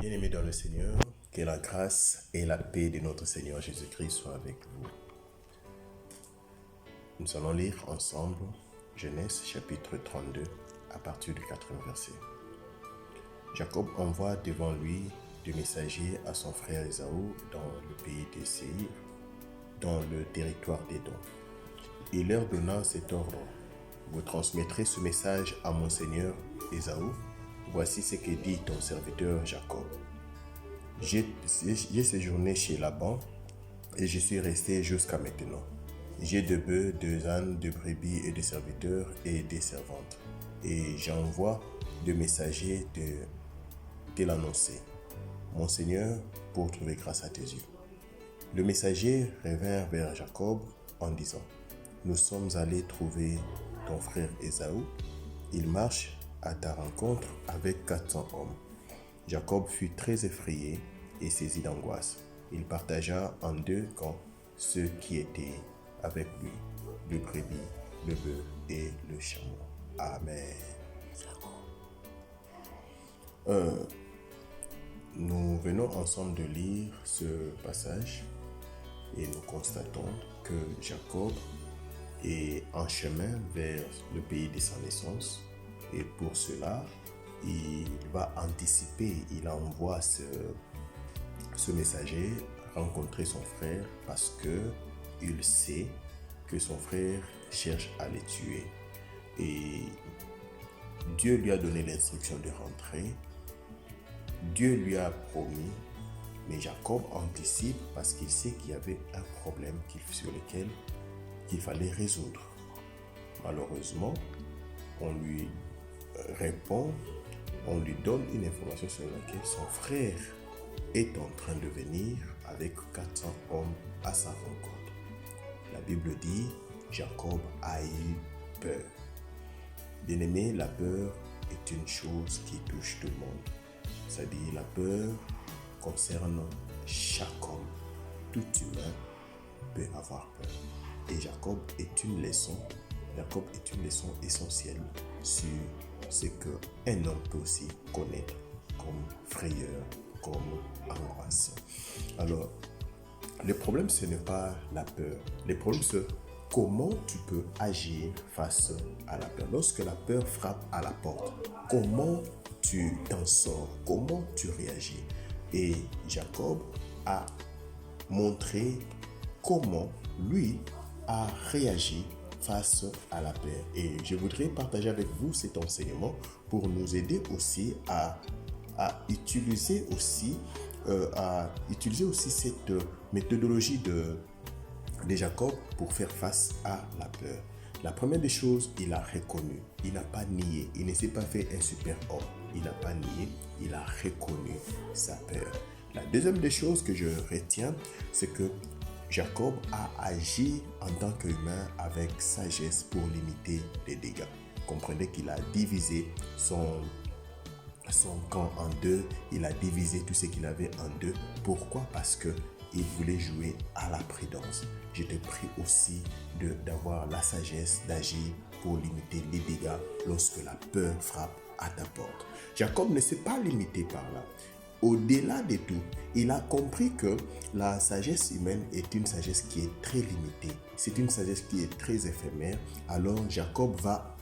Bien-aimés dans le Seigneur, que la grâce et la paix de notre Seigneur Jésus-Christ soient avec vous. Nous allons lire ensemble Genèse chapitre 32 à partir du 4e verset. Jacob envoie devant lui des messagers à son frère Ésaü dans le pays de Séir, dans le territoire d'Édom. Il leur donna cet ordre: vous transmettrez ce message à mon seigneur Ésaü. Voici ce que dit ton serviteur Jacob. J'ai séjourné chez Laban et je suis resté jusqu'à maintenant. J'ai 2 bœufs, 2 ânes, 2 brebis et des serviteurs et des servantes. Et j'envoie 2 messagers te l'annoncer, mon Seigneur, pour trouver grâce à tes yeux. Le messager revint vers Jacob en disant: nous sommes allés trouver ton frère Ésaü. Il marche à ta rencontre avec 400 hommes. Jacob fut très effrayé et saisi d'angoisse. Il partagea en 2 camps ceux qui étaient avec lui, le brebis, le bœuf et le chameau. Amen. Nous venons ensemble de lire ce passage et nous constatons que Jacob est en chemin vers le pays de sa naissance, et pour cela il va anticiper, il envoie ce messager rencontrer son frère parce que il sait que son frère cherche à le tuer, et Dieu lui a donné l'instruction de rentrer. Dieu lui a promis, mais Jacob anticipe parce qu'il sait qu'il y avait un problème sur lequel il fallait résoudre. Malheureusement, on lui répond, on lui donne une information sur laquelle son frère est en train de venir avec 400 hommes à sa rencontre. La Bible dit: Jacob a eu peur. Bien-aimé, la peur est une chose qui touche tout le monde. C'est-à-dire, la peur concerne chaque homme. Tout humain peut avoir peur. Et Jacob est une leçon essentielle sur ce qu'un homme peut aussi connaître comme frayeur, comme angoisse. Alors, le problème, ce n'est pas la peur. Le problème, c'est comment tu peux agir face à la peur. Lorsque la peur frappe à la porte, comment tu t'en sors, comment tu réagis. Et Jacob a montré comment lui a réagi face à la peur. Et je voudrais partager avec vous cet enseignement pour nous aider aussi à utiliser aussi cette méthodologie de Jacob pour faire face à la peur. La première des choses, il a reconnu, il n'a pas nié, il ne s'est pas fait un super homme, il n'a pas nié, il a reconnu sa peur. La deuxième des choses que je retiens, c'est que Jacob a agi en tant qu'humain avec sagesse pour limiter les dégâts. Comprenez qu'il a divisé son camp en 2, il a divisé tout ce qu'il avait en 2. Pourquoi? Parce que il voulait jouer à la prudence. Je te prie aussi d'avoir la sagesse d'agir pour limiter les dégâts lorsque la peur frappe à ta porte. Jacob ne s'est pas limité par là. Au-delà de tout, il a compris que la sagesse humaine est une sagesse qui est très limitée. C'est une sagesse qui est très éphémère. Alors Jacob va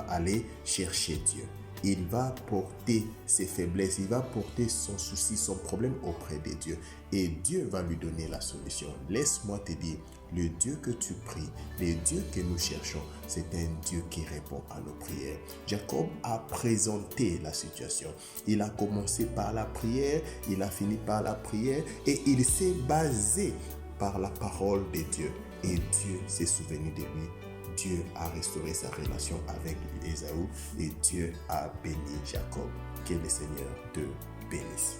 aller chercher Dieu. Il va porter ses faiblesses, il va porter son souci, son problème auprès de Dieu. Et Dieu va lui donner la solution. Laisse-moi te dire, le Dieu que tu pries, le Dieu que nous cherchons, c'est un Dieu qui répond à nos prières. Jacob a présenté la situation. Il a commencé par la prière, il a fini par la prière et il s'est basé par la parole de Dieu. Et Dieu s'est souvenu de lui. Dieu a restauré sa relation avec Ésaü et Dieu a béni Jacob. Que le Seigneur te bénisse.